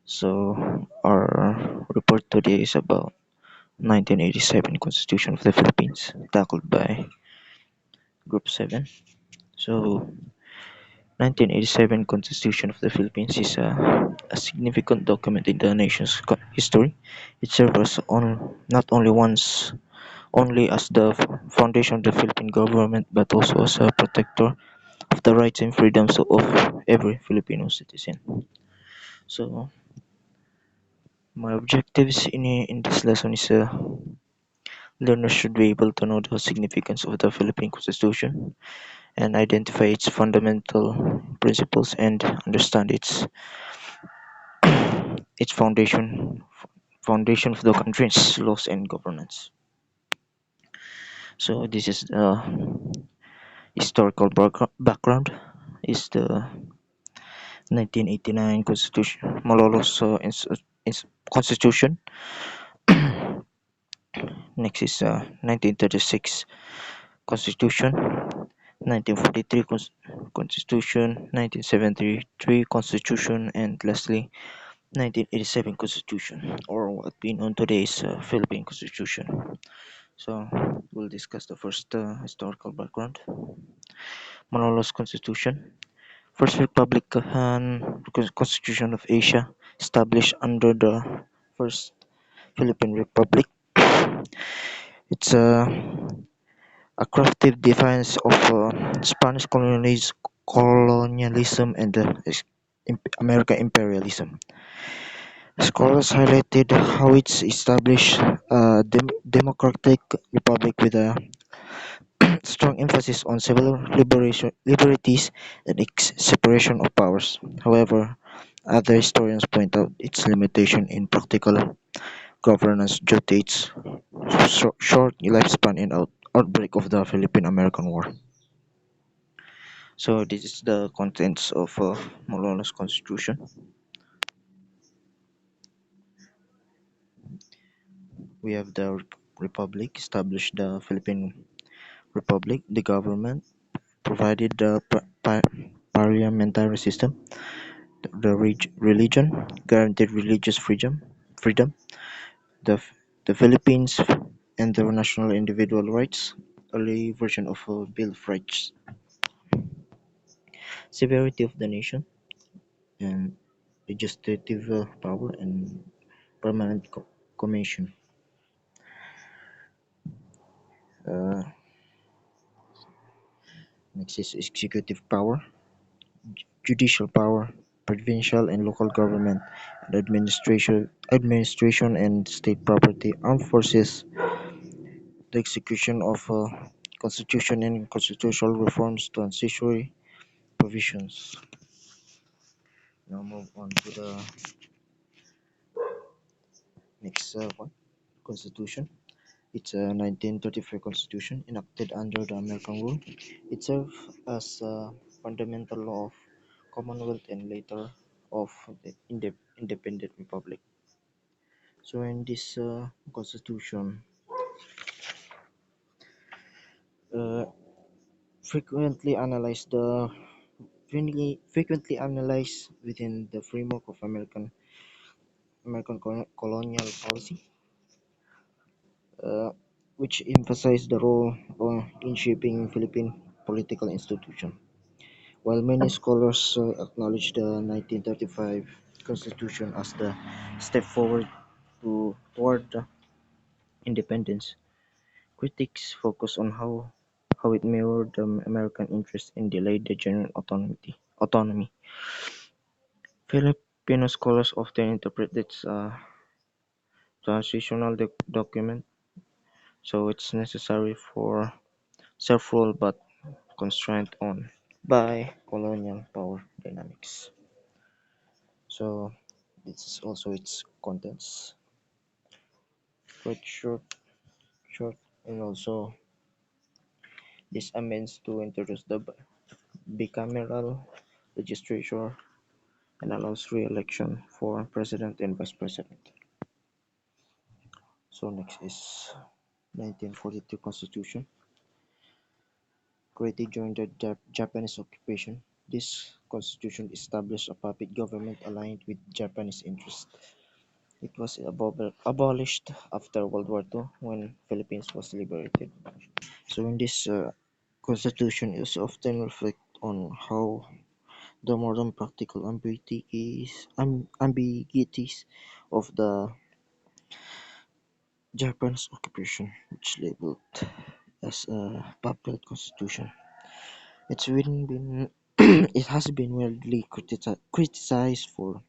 So our report today is about 1987 Constitution of the Philippines, tackled by Group 7. So 1987 Constitution of the Philippines is a significant document in the nation's history. It serves not only only as the foundation of the Philippine government, but also as a protector of the rights and freedoms of every Filipino citizen. So my objectives in this lesson is learners should be able to know the significance of the Philippine Constitution and identify its fundamental principles and understand its foundation of the country's laws and governance. So this is the historical background is the 1989 Constitution, Malolos Constitution. Next is 1936 Constitution, 1943 Constitution, 1973 Constitution, and lastly 1987 Constitution, or what we know today is Philippine Constitution. So we'll discuss the first historical background. Malolos Constitution, first Republican Constitution of Asia, established under the First Philippine Republic. It's a crafted defense of Spanish colonialism and American imperialism. Scholars highlighted how it's established a democratic republic with a strong emphasis on civil liberties and its separation of powers. However, other historians point out its limitation in practical governance due to its short lifespan and outbreak of the Philippine-American War. So this is the contents of Malolos Constitution. We have the Republic established the Philippine Republic. The government provided the parliamentary system. The religion guaranteed religious freedom. The the Philippines and the national individual rights. Early version of a Bill of Rights. Severity of the nation and legislative power and permanent commission. Uh, Next is executive power, judicial power, provincial and local government, and administration and state property, armed forces, the execution of constitution and constitutional reforms, transitory provisions. Now move on to the next one, constitution. It's a 1935 constitution enacted under the American rule. It served as a fundamental law of Commonwealth and later of the independent republic. So in this constitution, uh, frequently analyzed the frequently analyzed within the framework of American colonial policy, uh, which emphasized the role in shaping Philippine political institution. While many scholars acknowledge the 1935 Constitution as the step forward toward independence, critics focus on how it mirrored the American interest and delayed the general autonomy. Filipino scholars often interpret its transitional document, so it's necessary for self-rule but constrained on by colonial power dynamics. So this is also its contents, quite short, and also this amends to introduce the bicameral legislature and allows re-election for president and vice president. So next is 1942 Constitution, created during the Japanese occupation. This constitution established a puppet government aligned with Japanese interests. It was abolished after World War II when Philippines was liberated. So in this constitution is often reflect on how the modern practical ambiguities of the Japanese occupation, which labeled as a puppet constitution. It's been it has been widely criticized for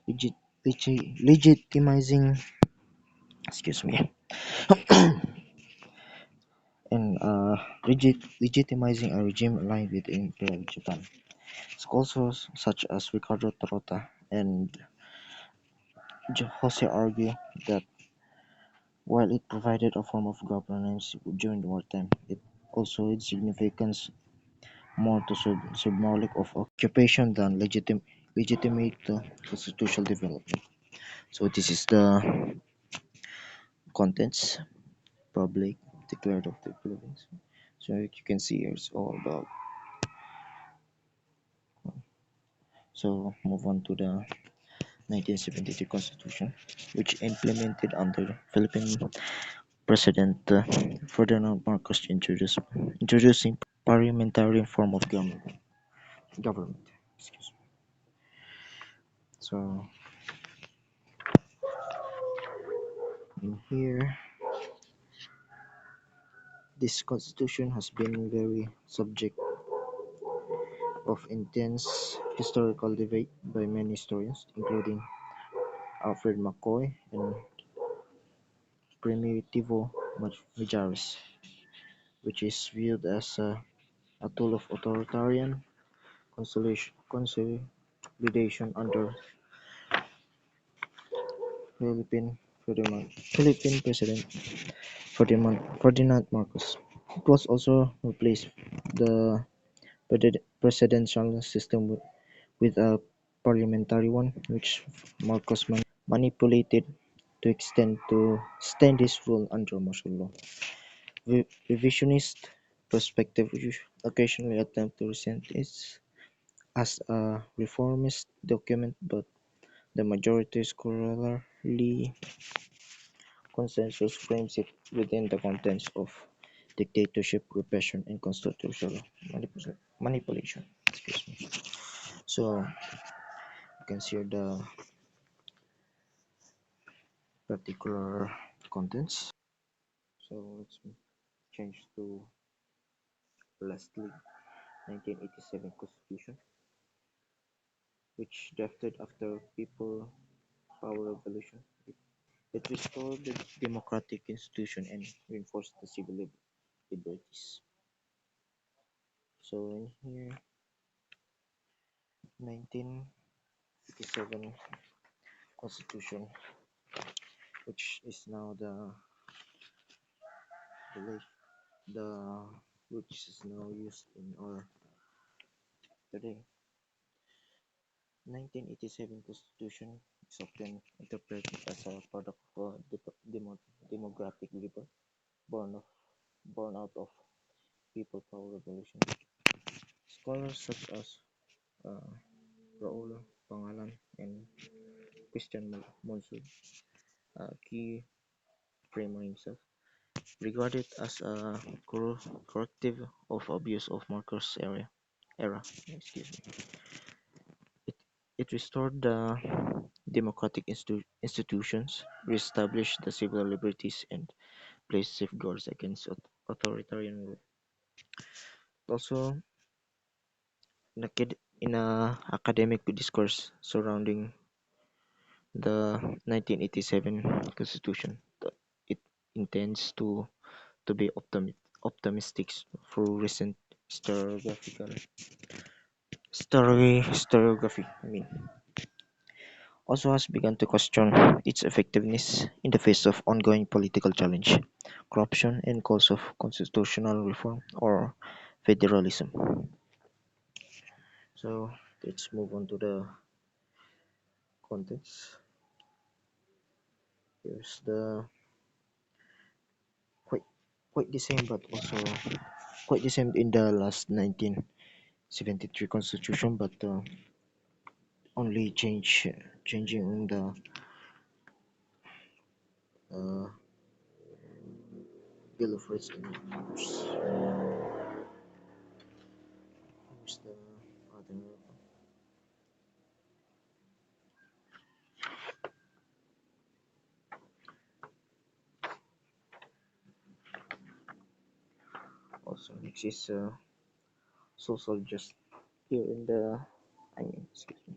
legit, legitimizing, excuse me, and legitimizing a regime aligned with Imperial Japan. Scholars such as Ricardo Tarota and Jose argue that while it provided a form of governance during the wartime, it also had significance more to symbolic of occupation than legitimate constitutional development. So this is the contents public declared of the Philippines. So you can see here it's all about. So move on to the 1973 Constitution, which implemented under Philippine President Ferdinand Marcos introducing parliamentary form of government. Excuse me. So in here, this constitution has been very subject of intense historical debate by many historians, including Alfred McCoy and Primitivo Majares, which is viewed as a tool of authoritarian consolidation under Philippine President Ferdinand Marcos. It was also replaced the presidential system with a parliamentary one, which Marcos manipulated to extend his rule under martial law. Revisionist perspective occasionally attempt to present it as a reformist document, but the majority scholarly consensus frames it within the contents of dictatorship, repression, and constitutional manipulation. Excuse me. So you can see the particular contents. So let's change to lastly 1987 Constitution, which drafted after People Power Revolution. It restored the democratic institution and reinforced the civil liberties. So in here, 1987 Constitution, which is now the the which is now used in our today. 1987 Constitution is often interpreted as a product of a demographic rebirth born of born out of people power revolution. Scholars such as uh, Raul Pangalan and Christian Monsul, a key framer himself, regard it as a corrective of abuse of Marcos era. Excuse me. It, it restored the democratic institutions, reestablished the civil liberties, and placed safeguards against authoritarian rule. Also, in a academic discourse surrounding the 1987 Constitution, it intends to be optimistic through recent historiography. I mean, also has begun to question its effectiveness in the face of ongoing political challenge, corruption, and calls of constitutional reform or federalism. So let's move on to the contents. Here's the quite quite the same, but also quite the same in the last 1987 73 Constitution, but only changing the uh, Bill of Rights and Powers. Here's the other. Also, next is social just here in the. I mean, excuse me.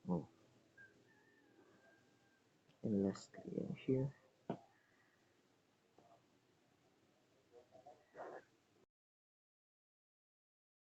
Oh, and lastly, here.